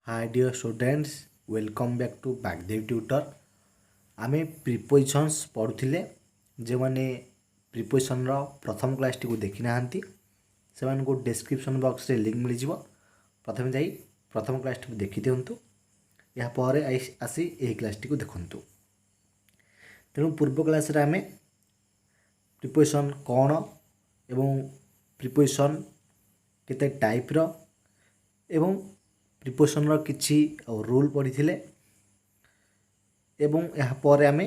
Hi dear students, welcome back to Bagdev tutor. आमे prepositions पढ़ुले जो मैंने प्रिपोजिशन प्रथम क्लास टी देखी ना से डिस्क्रिप्शन बॉक्स रे लिंक मिल जाव। प्रथम जाई प्रथम क्लास टी देखी दिंतु, यापर आसी यही क्लास टी देखु। तेणु पूर्व क्लास रे आमे प्रिपोजिशन कौन एवं प्रिपोजिशन केते टाइप रो एवं प्रिपोजिशन किछि रूल पढ़ी एवं यापर आमे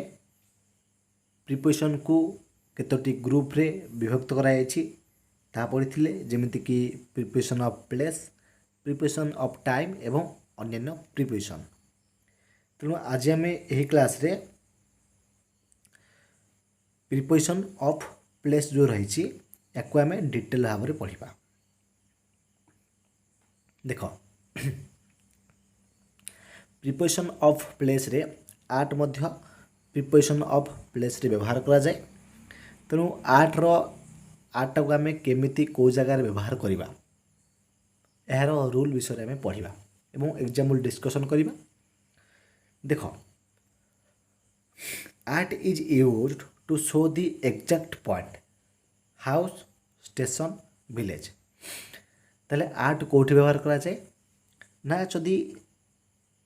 प्रिपोजिशन को केतोटी ग्रुप रे विभक्त कराई पढ़ी जमीती कि preposition of place, preposition of time एवं अन्य प्रिपोजिशन। तेणु आज आम यही क्लास रे प्रिपोजिशन ऑफ प्लेस जो रही आम डिटेल भाव में पढ़ा। देख प्रिपोजिशन ऑफ प्लेस रे art Madhya preposition of place रे व्यवहार करा जाए। तेणु आर्ट को आम केमिति को जगार व्यवहार करवा यार रूल विषय में पढ़ा एवं एग्जाम्पल डिस्कशन करवा। देख art is used to show the exact point, house, station, village. ताले आर्ट कोठी व्यवहार करा जाए ना जदि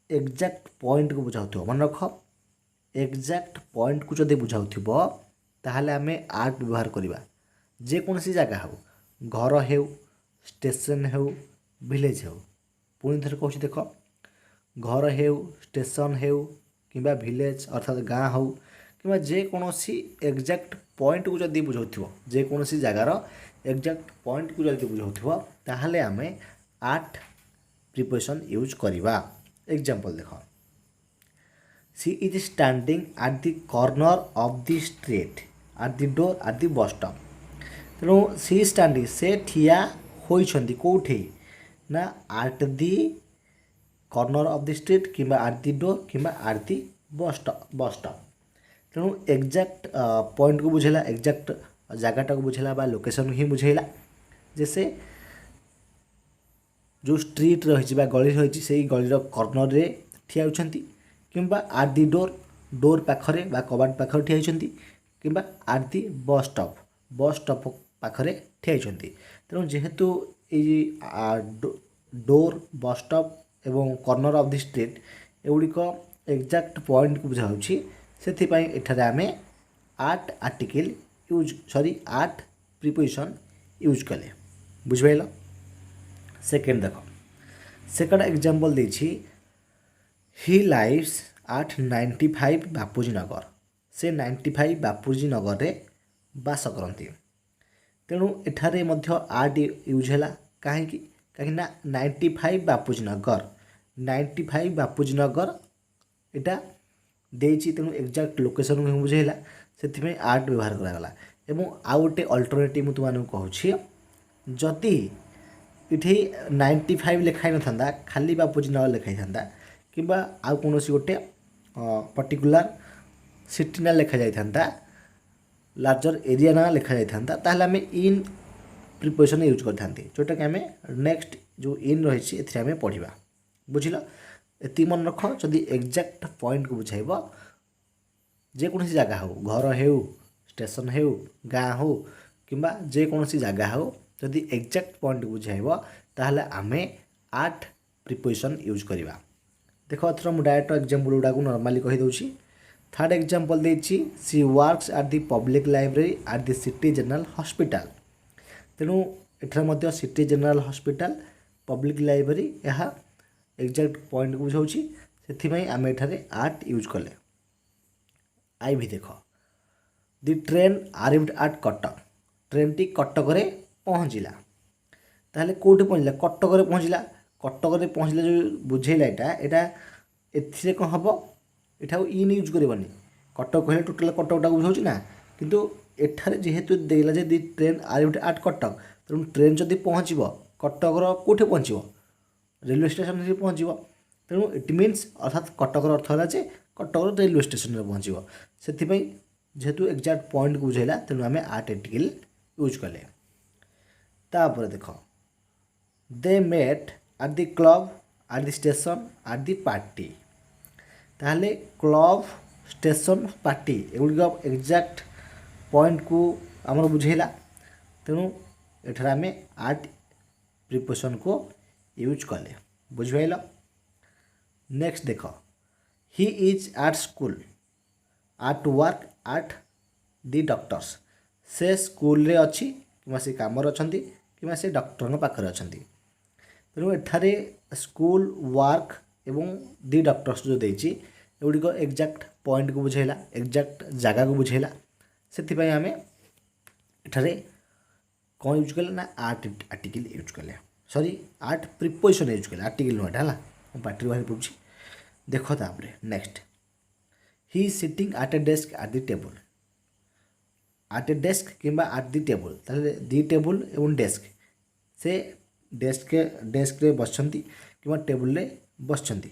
एग्जैक्ट पॉइंट को बुझाऊ मन रख, एग्जैक्ट पॉइंट को जब बुझाऊ ताहले आमे आर्ट व्यवहार करवा। जेकोसी जगह हो, घर हो, स्टेशन हो, विलेज हो। पुणी थे कहूँ देख घर हो, स्टेशन हो कि विलेज अर्थात गाँ हो कि जेकोसी एग्जैक्ट पॉइंट को जब बुझाऊ, जेकोसी जगार एग्जैक्ट पॉइंट को जब बुझाऊ ताहले आमे आर्ट प्रिपोजिशन यूज करवा। एग्जाम्पल देख she is standing at the corner of the street at the door at the bus stop. तेणु सी स्टैंडिंग से ठिया होइछंती कोठी ना at the corner of the street कि एट द डोर कि एट द बस स्टॉप। तेणु exact point को बुझेला, एग्जैक्ट जगटा को बुझेला बा लोकेशन ही बुझेला। जैसे जो स्ट्रीट रही गली रही से गलीर कॉर्नर रे ठिया होती कि एट द डोर, डोर पाखरे बा कबाट पाखरे ठिया होती कि एट द बस स्टॉप पाखरे ठिया होती। तेणु जेहेतु डोर, बस स्टॉप एवं कॉर्नर ऑफ द स्ट्रीट एगुड़िक एग्जैक्ट पॉइंट को बुझाऊँगी, से एठारे आमे at article at preposition use कले। बुझिपाइल। सेकेंड देख सेकेंड एग्जाम्पल देछि ही लाइव्स एट 95 बापूजी नगर। से 95 बापूजी नगर रे बास करती। तेणु एठारे मध्य आर्ट यूज है कहीं 95 बापूजी नगर, 95 बापूजी नगर एटा देछि। तेणु एग्जैक्ट लोकेशन को बुझेला, से आर्ट व्यवहार करागला। एवं आउ गोटे अल्टरनेटिव तुम कहूँ जदि इटे 95 लिखाई न खाली बापूजी नगर लिखाई था कि आउ कौन गोटे पर्टिकुलर सिटी ना लिखा जाता, लार्जर एरिया ना लिखा जाता, ताहले आमे इन प्रिपोजिशन यूज करते जोटा कि आम नेक्स्ट जो इन रही आम पढ़ा। बुझल ये मन रख जदि एग्जैक्ट पॉइंट को बुझाइब जेकोसी जगह हो, घर हो, स्टेशन हो, गाँ हो कि जेकोसी जगह हो, जदि एग्जैक्ट पॉइंट बुझाइब ताहले आमे आर्ट प्रिपोजिशन यूज करवा। देख एथर मुझे डायरेक्ट एग्जाम्पल गुड़ा नॉर्मली कहीदे। थर्ड एग्जाम्पल देछि she works at the public library at the city general hospital. तेणु एठार city general hospital public library यह एग्जैक्ट पॉइंट को बुझाऊँ, से आम एठारे आर्ट यूज कले। आई भी देख the train arrived at Cuttack. Train टी कटक रे पहुँचला। ताहले कोठी पहुँचला? कटक रे पहुँचला। कटक रे पहुँचला जो बुझेला एटा एथिरे कौन हम एटा इन यूज करनी। कटक कहले टोटाल कटकटा बुझाऊँ ना, किंतु एठारे जेहेतु देला जे दी ट्रेन आरिव्ड एट कटक, तेणु ट्रेन जदि पहुँचब कटकर कोठी पहुँचब? रेलवे स्टेशन से पहुँचब। तेणु इट मीन्स अर्थात कटकर अर्थ है कटक रेलवे स्टेशन में पहुँचब। से जेहेतु एग्जैक्ट पॉइंट को बुझेला तेणु आम आर्ट आर्टिकल यूज कले। तापर देख they met at the club at the station at the party. ତାହେଲେ କ୍ଲବ୍ ଷ୍ଟେସନ୍ ପାର୍ଟି ଏଗୁଡ଼ିକ ଏକ୍ଜାକ୍ଟ ପଏଣ୍ଟକୁ ଆମର ବୁଝେଇଲା। ତେଣୁ ଏଠାରେ ଆମେ ଆଟ୍ ପ୍ରିପୋଜିସନ୍କୁ ୟୁଜ୍ କଲେ। ବୁଝିପାରିଲ। ନେକ୍ସଟ ଦେଖ, he is at school at work at the doctors. ସେ ସ୍କୁଲରେ ଅଛି କିମ୍ବା ସେ କାମରେ ଅଛନ୍ତି କିମ୍ବା ସେ ଡକ୍ଟରଙ୍କ ପାଖରେ ଅଛନ୍ତି। ତେଣୁ ଏଠାରେ ସ୍କୁଲ ୱାର୍କ ଏବଂ ଦି ଡକ୍ଟର୍ସ ଯେଉଁ ଦେଇଛି ଏଗୁଡ଼ିକ ଏକ୍ଜାକ୍ଟ ପଏଣ୍ଟକୁ ବୁଝେଇଲା, ଏକ୍ଜାକ୍ଟ ଜାଗାକୁ ବୁଝେଇଲା। ସେଥିପାଇଁ ଆମେ ଏଠାରେ କ'ଣ ୟୁଜ୍ କଲେ ନା ଆଟ୍ ଆର୍ଟିକିଲ୍ ୟୁଜ୍ କଲେ, ସରି ଆଟ୍ ପ୍ରିପୋଜିସନ୍ ୟୁଜ୍ କଲେ, ଆର୍ଟିକିଲ୍ ନୁହେଁ ହେଲା, ମୁଁ ପାଟିରୁ ବାହାରି ପଡ଼ୁଛି। ଦେଖ ତାପରେ next, he is sitting at a desk at the table. At a desk କିମ୍ବା ଆଟ୍ ଦି ଟେବୁଲ୍, ତାହେଲେ ଦି ଟେବୁଲ୍ ଏବଂ ଡେସ୍କ, ସେ ଡେସ୍କରେ ବସିଛନ୍ତି କିମ୍ବା ଟେବୁଲରେ ବସିଛନ୍ତି।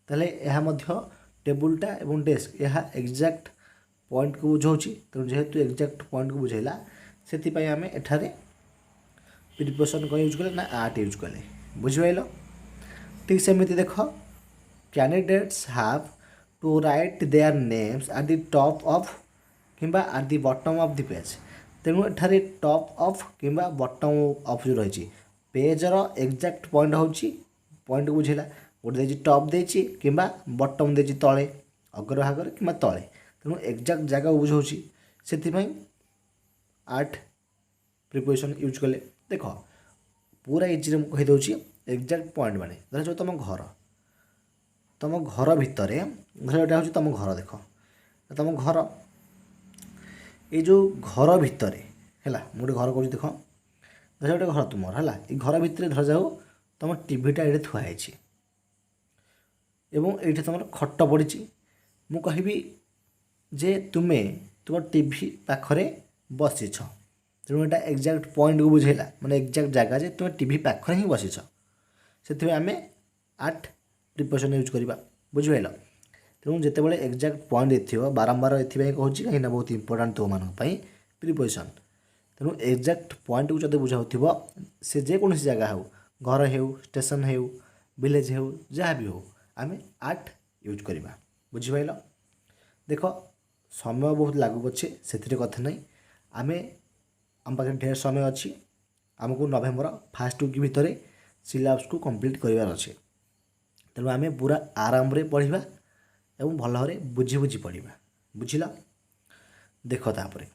ତାହେଲେ ଏହା ମଧ୍ୟ ଟେବୁଲଟା ଏବଂ ଡେସ୍କ ଏହା ଏକ୍ଜାକ୍ଟ ପଏଣ୍ଟକୁ ବୁଝାଉଛି। ତେଣୁ ଯେହେତୁ ଏକ୍ଜାକ୍ଟ ପଏଣ୍ଟକୁ ବୁଝାଇଲା ସେଥିପାଇଁ ଆମେ ଏଠାରେ ପ୍ରିପୋଜିସନ୍ କ'ଣ ୟୁଜ୍ କଲେ ନା ଆଟ୍ ୟୁଜ୍ କଲେ। ବୁଝିପାରିଲ। ଠିକ୍ ସେମିତି ଦେଖ, candidates have to write their names at the top of କିମ୍ବା at the bottom of the page. ତେଣୁ ଏଠାରେ ଟପ୍ ଅଫ୍ କିମ୍ବା ବଟମ୍ ଅଫ୍ ଯେଉଁ ରହିଛି ପେଜ୍ର ଏକ୍ଜାକ୍ଟ ପଏଣ୍ଟ ହେଉଛି, ପଏଣ୍ଟକୁ ବୁଝେଇଲା। ଗୋଟେ ଦେଇଛି ଟପ୍ ଦେଇଛି କିମ୍ବା ବଟମ୍ ଦେଇଛି ତଳେ, ଅଗ୍ରଭାଗରେ କିମ୍ବା ତଳେ। ତେଣୁ ଏକ୍ଜାକ୍ଟ ଜାଗାକୁ ବୁଝାଉଛି, ସେଥିପାଇଁ ଆଟ୍ ପ୍ରିପୋଜିସନ୍ ୟୁଜ୍ କଲେ। ଦେଖ ପୁରା ଇଜିରେ ମୁଁ କହିଦେଉଛି, ଏକ୍ଜାକ୍ଟ ପଏଣ୍ଟ ମାନେ ଧରାଯାଉ ତମ ଘର ଭିତରେ, ଧର ଏଇଟା ହେଉଛି ତମ ଘର। ଦେଖ ତମ ଘର, ଏଇ ଯେଉଁ ଘର ଭିତରେ ହେଲା, ମୁଁ ଗୋଟେ ଘର କରୁଛି। ଦେଖ ଧରାଯାଉ ଗୋଟେ ଘର ତୁମର ହେଲା, ଏଇ ଘର ଭିତରେ ଧରାଯାଉ ତମ ଟିଭିଟା ଏଇଠି ଥୁଆ ହେଇଛି ଏବଂ ଏଇଠି ତମର ଖଟ ପଡ଼ିଛି। ମୁଁ କହିବି ଯେ ତୁମେ ତୁମ ଟିଭି ପାଖରେ ବସିଛ। ତେଣୁ ଏଇଟା ଏକ୍ଜାକ୍ଟ ପଏଣ୍ଟକୁ ବୁଝେଇଲା, ମାନେ ଏକ୍ଜାକ୍ଟ ଜାଗା ଯେ ତୁମେ ଟିଭି ପାଖରେ ହିଁ ବସିଛ। ସେଥିପାଇଁ ଆମେ ଆଟ୍ ପ୍ରିପୋଜିସନ୍ ୟୁଜ୍ କରିବା। ବୁଝିପାରିଲ। ତେଣୁ ଯେତେବେଳେ ଏକ୍ଜାକ୍ଟ ପଏଣ୍ଟ ଥିବ, ବାରମ୍ବାର ଏଥିପାଇଁ କହୁଛି କାହିଁକିନା ବହୁତ ଇମ୍ପୋର୍ଟାଣ୍ଟ ତୁମମାନଙ୍କ ପାଇଁ ପ୍ରିପୋଜିସନ୍। ତେଣୁ ଏକ୍ଜାକ୍ଟ ପଏଣ୍ଟକୁ ଯଦି ବୁଝାଉଥିବ, ସେ ଯେକୌଣସି ଜାଗା ହେଉ, ଘର ହେଉ, ଷ୍ଟେସନ୍ ହେଉ, ଭିଲେଜ୍ ହେଉ, ଯାହା ବି ହେଉ, ଆମେ ଆଟ୍ ୟୁଜ୍ କରିବା। ବୁଝିପାରିଲ। ଦେଖ ସମୟ ବହୁତ ଲାଗୁ ପଛେ ସେଥିରେ କଥା ନାହିଁ, ଆମ ପାଖରେ ଢେର ସମୟ ଅଛି। ଆମକୁ ନଭେମ୍ବର ଫାର୍ଷ୍ଟ ୱିକ୍ ଭିତରେ ସିଲାବସ୍କୁ କମ୍ପ୍ଲିଟ୍ କରିବାର ଅଛି। ତେଣୁ ଆମେ ପୁରା ଆରାମରେ ପଢ଼ିବା ଏବଂ ଭଲ ଭାବରେ ବୁଝି ପଢ଼ିବା। ବୁଝିଲ। ଦେଖ ତାପରେ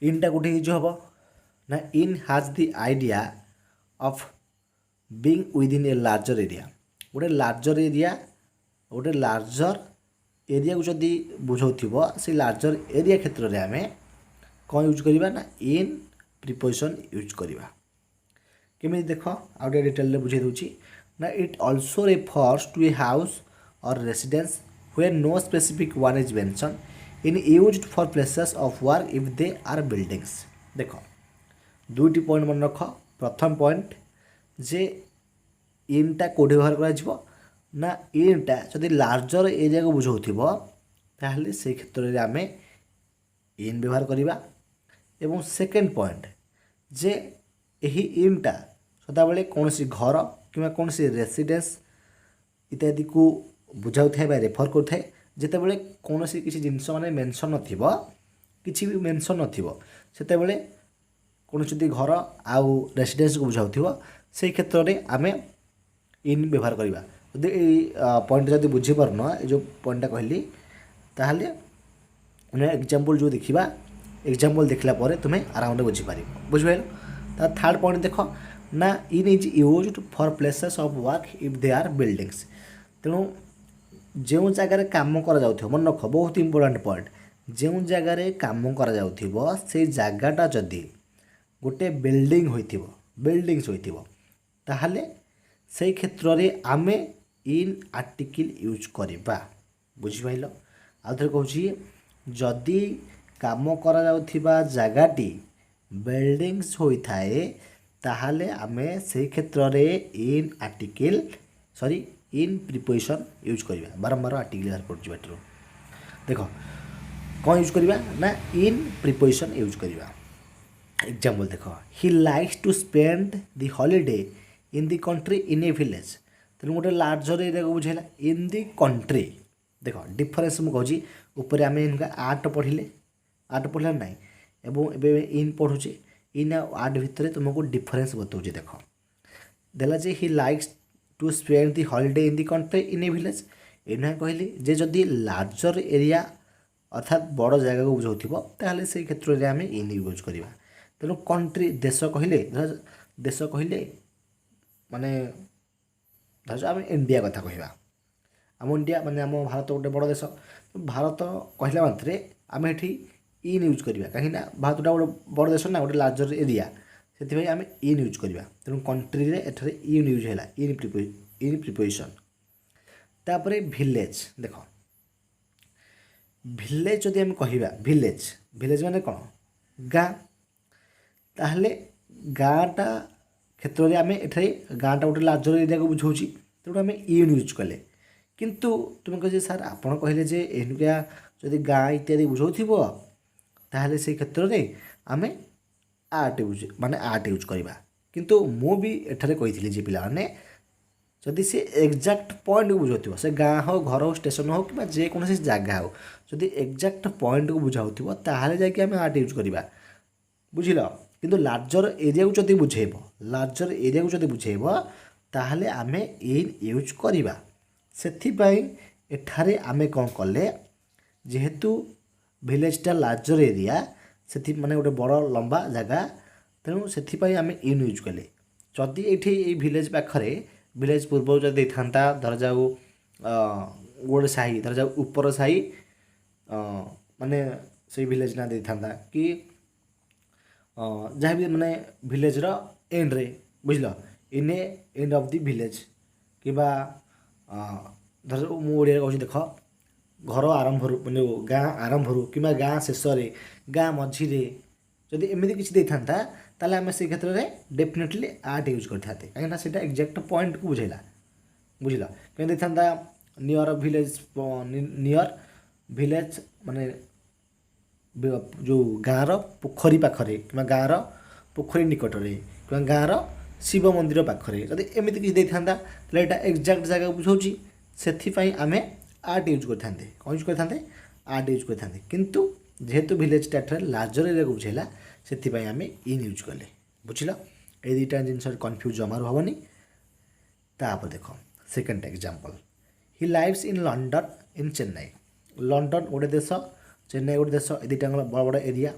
ଇନ୍ଟା ଗୋଟେ ୟୁଜ୍ ହେବ ନା, in has the idea of being within a larger area. ଗୋଟେ ଲାର୍ଜର ଏରିଆକୁ ଯଦି ବୁଝାଉଥିବ, ସେ ଲାର୍ଜର ଏରିଆ କ୍ଷେତ୍ରରେ ଆମେ କ'ଣ ୟୁଜ୍ କରିବା ନା ଇନ୍ ପ୍ରିପୋଜିସନ୍ ୟୁଜ୍ କରିବା। କେମିତି ଦେଖ ଆଉ ଟିକେ ଡିଟେଲରେ ବୁଝାଇ ଦେଉଛି ନା, it also refers to a house or residence where no specific one is mention in used for places of work if they are buildings. ଦେଖ ଦୁଇଟି ପଏଣ୍ଟ ମନେ ରଖ। ପ୍ରଥମ ପଏଣ୍ଟ ଯେ ଇନ୍ଟା କେଉଁଠି ବ୍ୟବହାର କରାଯିବ ନା, ଇନ୍ଟା ଯଦି ଲାର୍ଜର ଏରିଆକୁ ବୁଝାଉଥିବ ତାହେଲେ ସେଇ କ୍ଷେତ୍ରରେ ଆମେ ଇନ୍ ବ୍ୟବହାର କରିବା। ଏବଂ ସେକେଣ୍ଡ ପଏଣ୍ଟ ଯେ ଏହି ଇନ୍ଟା ସଦାବେଳେ କୌଣସି ଘର କିମ୍ବା କୌଣସି ରେସିଡେନ୍ସ ଇତ୍ୟାଦିକୁ ବୁଝାଉଥାଏ ବା ରେଫର୍ କରୁଥାଏ। ଯେତେବେଳେ କୌଣସି କିଛି ଜିନିଷ ମାନେ ମେନସନ୍ ନଥିବ, କିଛି ବି ମେନସନ୍ ନଥିବ, ସେତେବେଳେ କୌଣସି ଯଦି ଘର ଆଉ ରେସିଡେନ୍ସକୁ ବୁଝାଉଥିବ ସେଇ କ୍ଷେତ୍ରରେ ଆମେ ଇନ୍ ବ୍ୟବହାର କରିବା। ଯଦି ଏଇ ପଏଣ୍ଟ ଯଦି ବୁଝିପାରୁନ, ଏ ଯେଉଁ ପଏଣ୍ଟଟା କହିଲି, ତାହେଲେ ଆମେ ଏକ୍ଜାମ୍ପଲ୍ ଯେଉଁ ଦେଖିବା, ଏକ୍ଜାମ୍ପଲ୍ ଦେଖିଲା ପରେ ତୁମେ ଆରାମରେ ବୁଝିପାରିବ। ବୁଝିପାରିଲ। ତା ଥାର୍ଡ଼ ପଏଣ୍ଟ ଦେଖ ନା, in is used for places of work if they are buildings. ତେଣୁ ଯେଉଁ ଜାଗାରେ କାମ କରାଯାଉଥିବ, ମନେ ରଖ ବହୁତ ଇମ୍ପୋର୍ଟାଣ୍ଟ ପଏଣ୍ଟ, ଯେଉଁ ଜାଗାରେ କାମ କରାଯାଉଥିବ ସେଇ ଜାଗାଟା ଯଦି ଗୋଟେ ବିଲ୍ଡିଙ୍ଗସ୍ ହୋଇଥିବ ତାହେଲେ ସେଇ କ୍ଷେତ୍ରରେ ଆମେ ଇନ୍ ଆର୍ଟିକିଲ୍ ୟୁଜ୍ କରିବା। ବୁଝିପାରିଲ। ଆଉ ଥରେ କହୁଛି, ଯଦି କାମ କରାଯାଉଥିବା ଜାଗାଟି ବିଲ୍ଡିଙ୍ଗସ୍ ହୋଇଥାଏ ତାହେଲେ ଆମେ ସେଇ କ୍ଷେତ୍ରରେ ଇନ୍ ପ୍ରିପୋଜିସନ୍ ୟୁଜ୍ କରିବା। ବାରମ୍ବାର ଆର୍ଟିକିଲ୍ ବାହାର କରୁଛି ବାଟରୁ। ଦେଖ କ'ଣ ୟୁଜ୍ କରିବା ନା, ଇନ୍ ପ୍ରିପୋଜିସନ୍ ୟୁଜ୍ କରିବା। ଏକ୍ଜାମ୍ପଲ୍ ଦେଖ, he likes to spend the holiday in the country in a village तेणु गोटे लार्जर एरिया को बुझेगा इन दी कंट्री देख डिफरेन्स मुझे ऊपर आम इनका आर्ट पढ़ला ना एवं इन पढ़ुचे इन आर्ट भितर तुमको डिफरेन्स बताऊे देख देला जे he likes to spend the holiday in the country in a village एना कहली जे जदि लार्जर एरिया अर्थात बड़ जगह को बुझाऊ ताहले से क्षेत्र में आम इन यूज करवा तेणु कंट्री देश कहले माने धर आम इंडिया कथा कहवा आम इंडिया माने आम भारत गोटे बड़ देश भारत कहला मात्रे आम ये इन यूज करवा कहीं भारत गोटे बड़ देश ना गोटे लार्जर एरिया से आम इन यूज करवा तेणु कंट्री एठारे इन यूज है इन प्रिपोजिशन तापर विलेज देख विलेज जदि आम कहवा विलेज माने कौन गाँ ताहले गाँटा क्षेत्र में आम एठारे गाँटा गोटे लार्जर एरिया को बुझाऊँ तेणु आम इन यूज कले किंतु तुम कह सार आपड़ कहले जे एनुका जदि गाँ इत्यादि बुझाऊ ताहले से क्षेत्र में आम आर्ट यूज करवा किंतु मु भी एठारे कही जे पिला माने जदि से एक्जाक्ट पॉइंट को बुझाऊ से गाँ हो घर हो स्टेशन हो कि जेकोसी जगह हो जदि एक्जाक्ट पॉइंट को बुझाऊ ताहले जाकि आम आर्ट यूज करवा बुझिल किंतु लार्जर एरिया को जदि बुझेब ताहले आम इन यूज करवा से एठारे आमे कौन कले जेहेतु विलेजटा लार्जर एरिया से माने गोटे बड़ लंबा जगह तेणु से आम इन यूज कले जदि ये विलेज पाखरे विलेज पूर्व जदि था धर जाऊ गोटे साही धर जाऊ ऊपर साही माने से विलेज ना दे था कि जहाँ भी माने विलेज रो एंड रे बुझल in end of the village कि धर मुझे कहूँ देख घर आरंभ माने गाँ आरंभ कि गाँ शेष गाँ मझीरे जदि एमती किसी था ताले आम से क्षेत्र में डेफिनेटली आर्ट यूज करते कहीं एक्जाक्ट पॉइंट को बुझेला बुझल कहीं था नियर विलेज माने जो गाँव पोखरी पाखरे कि गाँव पोखरी निकटरे कि गाँव शिव मंदिर पाखरे जदि एमती किसी था एक्जाक्ट जगह बुझाऊँ से आम आर्ट यूज करते कौन यूज करते आर्ट यूज करते किंतु जेहेतु विलेज टा लार्जर एरिया को बुझेला से आम इन यूज कले बुझल ये दुईटा जिनस कन्फ्यूज जमार हेनी तापर देख second example he lives in London in Chennai London गोटे देश चेन्नई गोटे देश ये दुईटा बड़ बड़ एरिया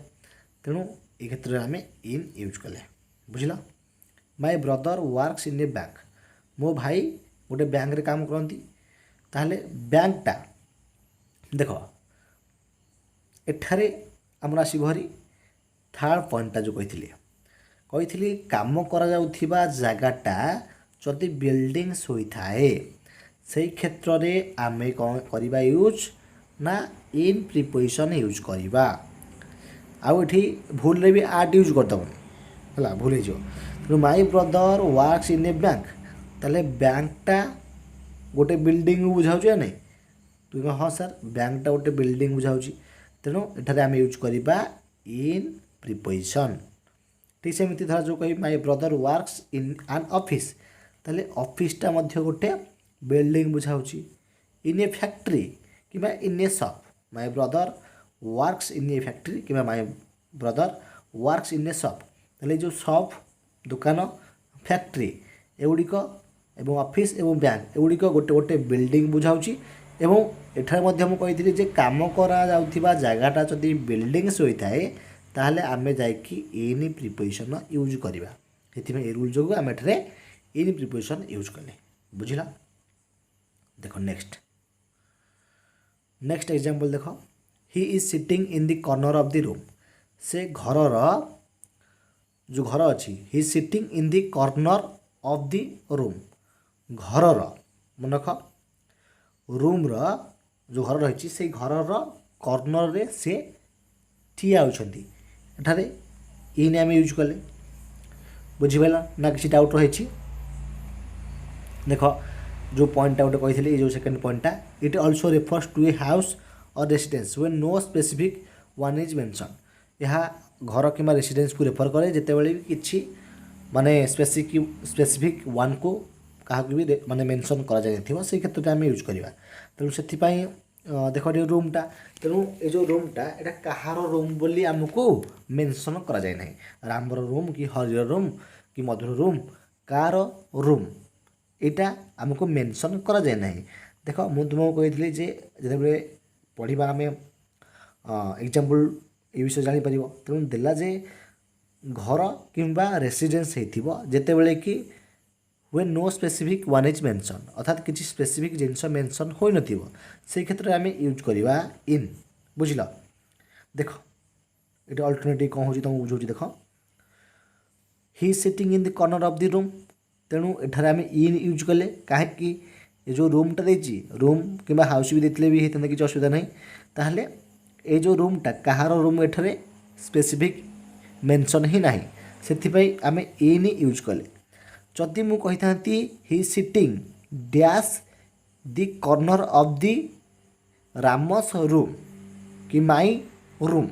तेणु ये क्षेत्र में आम इन यूज कले बुझल my brother works in A bank मो भाई गोटे बैंक रे काम करती ताहले बैंकटा देख एठारे आमर आसरी थर्ड पॉइंटा जो कही काम करा जगाटा जदि बिल्डिंग्स होता है से क्षेत्र में आम कौन करवा यूज ना इन प्रिपोजिशन यूज करवा आउठी भूल रे भी आर्ट यूज करदेवन है भूल हो my brother works in A bank ताले बैंकटा गोटे बिल्डिंग को बुझाऊँ या नहीं तु कह हाँ सर बैंकटा गोटे बिल्डिंग बुझाऊँ तेणु एठारे आम यूज करवा इन प्रिपोजिशन ठीक सेमती धर जो कही my brother works in an office ताले ऑफिसटा मध्य गोटे बिल्डिंग बुझाऊँ इन ए फैक्ट्री कि in a shop my brother works in a factory कि my brother works in a shop ताले जो शॉप दुकान फैक्ट्री एगुड़िक एवं ऑफिस एवं बैंक एगुड़िक गोटे गोटे बिल्डिंग बुझाऊँ एवं एठार मध्य मु कही जे काम करा जाउथिबा जगाटा जदि बिल्डिंग्स होता है ताहले आमे जाइकी इन प्रिपोजिशन यूज करवा से रूल जो आम एठारे इन प्रिपोजिशन यूज कले बुझला देख नेक्स्ट एग्जांपल देख he is sitting in the corner of the room से घर जो घर अच्छी he is sitting in the corner of the room घर मन रख रूम जो घर रही से घर कॉर्नर रे से ठिया होती एठारे इन आम यूज कले बुझीपारा ना किसी डाउट रही देख जो पॉइंटा गोटे कही जो सेकेंड पॉइंटा it also refers to a house or residence when no specific one is mention यह घर कि रेसिडेंस को रेफर करे जिते बड़े भी किसी माने स्पेसिफिक वन को क्या भी माने मेंशन करा जाए से क्षेत्र में आम यूज करवा तेणु से देख रूमटा तेणु ये जो रूमटा यहाँ कहार रूम बोली आमको मेंशन करा जाए ना रामर रूम कि हरिर रूम कि मधुर रूम कार रूम यहाँ आमको मेंशन करा जाए ना देख मुझे तुमको कही जे जो पढ़ा आम एग्जाम्पल ये विषय जापर तेणु देला जे घर किंबा रेसिडेंस होइथिबो जेतेबेले कि when no specific one is mention अर्थात किसी स्पेसिफिक जिनस मेंशन हो नथिबो से क्षेत्र में आम यूज करवा इन बुझल देख ये अल्टरनेटिव कौन हो तुमको बुझाऊँ देख he sitting in the corner of the room तेणु एठार आम इन यूज कले कहीं ये जो रूमटा देती रूम कि हाउस भी देते भी होता किसी असुविधा नहीं ताहले ये जो रूमटा कहार रूम एठारे स्पेसिफिक मेंशन ही ना से आम इन यूज कले जदि मु कही था he sitting dash the corner of the Ram's room कि माई रूम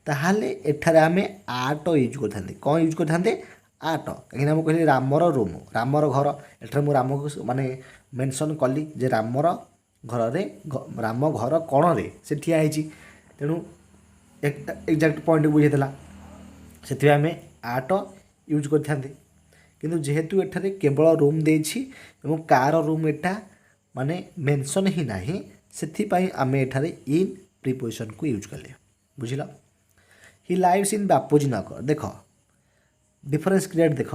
ताहले एठारे आम आट यूज करते कौन यूज करते आट कहीं कहली रामर रूम रामर घर एठार मु राम को माने मेंशन कली जे रामर घर रे राम घर कण रे से ठिया होती तेणु एक्जाक्ट पॉइंट बुझेला से आम आट यूज करते किंतु जेहेतु एठारे केवल रूम देछि एवं कार रूम एटा माने मेंशन ही ना से आम एठारे इन प्रिपोजिशन को यूज कले बुझल ही लाइव्स इन बापूजी नगर देख डिफरेंस क्रिएट देख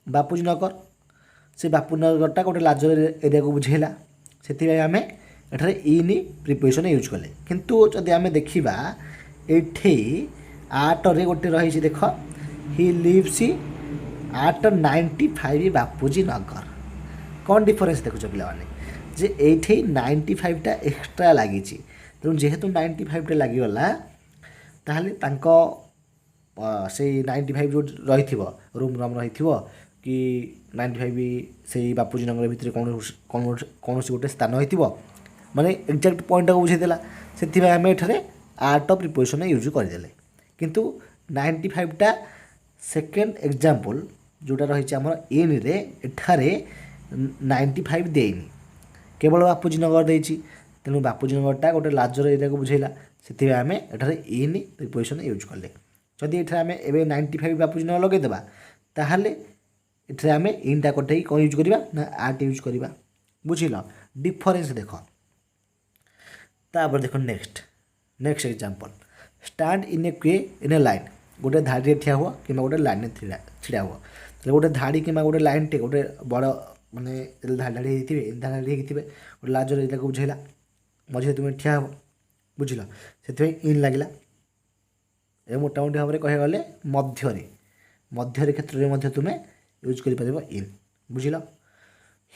बापूजी नगर से बापूजी नगरटा गोटे लार्जर एरिया को बुझेला से आम एठारे इन प्रिपोजिशन यूज कले किंतु जदि आम देखा ये आटरे गोटे रही देख ही लिव्स आट 95 बापूजी नगर कौन डिफरेंस देखुच पे जे ये 95टा एक्सट्रा लगी तेणु जेहेतु 95टा लगिगला ताहले से 95 जो रही रूम रम रही कि 95 से बापूजी नगर भितर कौन गोटे स्थान हो माने एक्जाक्ट पॉइंट को बुझेदेला से आम एठारे आर्ट प्रिपोजिशन यूज करदे किंतु 95टा सेकेंड एग्जाम्पल जोटा रही आम इन रे एठारे 95 देनी केवल बापूजी नगर देती तेणु बापूजी नगरटा गोटे लार्जर एरिया को बुझेला से आम एठारे इन प्रिपोजिशन यूज कले जदि एठारे आम एवं 95 बापूजी नगर लगेदेवा ताहले एठारे आम इनटा कटे कौन यूज करवा ना आर्ट यूज करवा बुझल डिफरेंस देख तापर देख नेक्स्ट एग्जाम्पल स्टैंड इन ए क्वे इन ए लाइन गोटे धाड़ी ठिया हुआ कि गोटे लाइन छिड़ा हुआ तो गोटे धाड़ी कि गोटे लाइन टे गोटे बड़ माने धाड़ी होते गोटे लार्जर एरिया को बुझेला मझे तुम ठिया हो बुझल से इन लगे ए मोटामोटी भाव में कह गले मध्य क्षेत्र में तुम यूज कर इन बुझल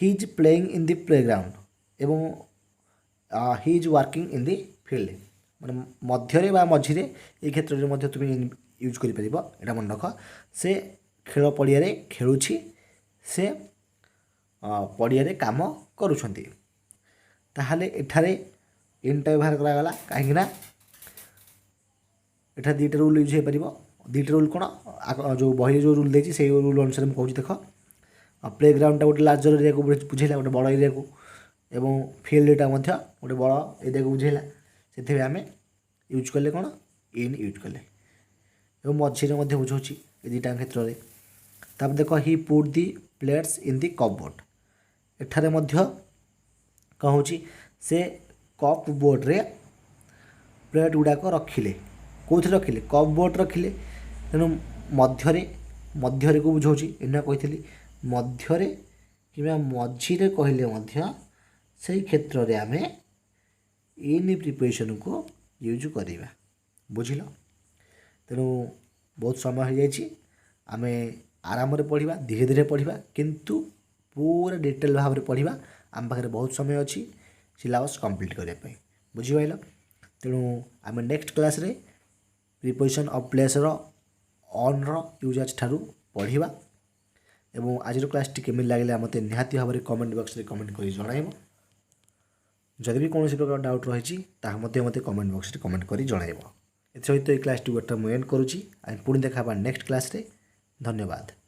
he is playing in the playground एवं he is working in the field माने मध्य मझिरे ये क्षेत्र में तुम यूज कर मन रख से खेल पड़िया खेलुछि से पड़िया काम करुछंती ताहले एठारे इनटा व्यवहार करागला कहीं एठा दुईटा रूल यूज हो पार दुईटा रूल कौन जो बही जो रूल देती से रूल अनुसार मुझे कहूँ देख प्लेग्राउंडटा गोटे लार्जर एरिया को बुझेला गोटे बड़ एरिया को एवं फील्डटा गोटे बड़ एरिया को बुझेला से आम यूज कले कौन इन यूज कले एवं मझे बुझाऊँगी ये दुईटा क्षेत्र में तब देख he put the plates in the cupboard एठारे कौन से कप बोर्ड रे प्लेट गुड़ाक रखिले कौन रखिले कप बोर्ड रखिले तेणु मध्य को बुझाऊँगी एना कही मध्य कि मझिरे कहले से क्षेत्र में आम इन प्रिपोजिशन को यूज करवा बुझल तेणु बहुत समय हो जाए आम आराम पढ़ा धीरे धीरे पढ़ा किंतु पूरा डिटेल भाव में पढ़ा आम पाखे बहुत समय अच्छी सिलेबस कंप्लीट करने बुझिपाल तेणु आम नेक्स्ट क्लास रे preposition of place on use ठारू पढ़ा एवं आज क्लास टी केमी लगे मत निहाती भाव में कमेंट बॉक्स रे कमेंट कर जन जदि भी कौन प्रकार डाउट रही मत कमेंट बॉक्स रे कमेंट कर जन एसहित ये क्लास टी गोटे मुझे एंड करुँची पुणी देखा नेक्स्ट क्लास रे ଧନ୍ୟବାଦ।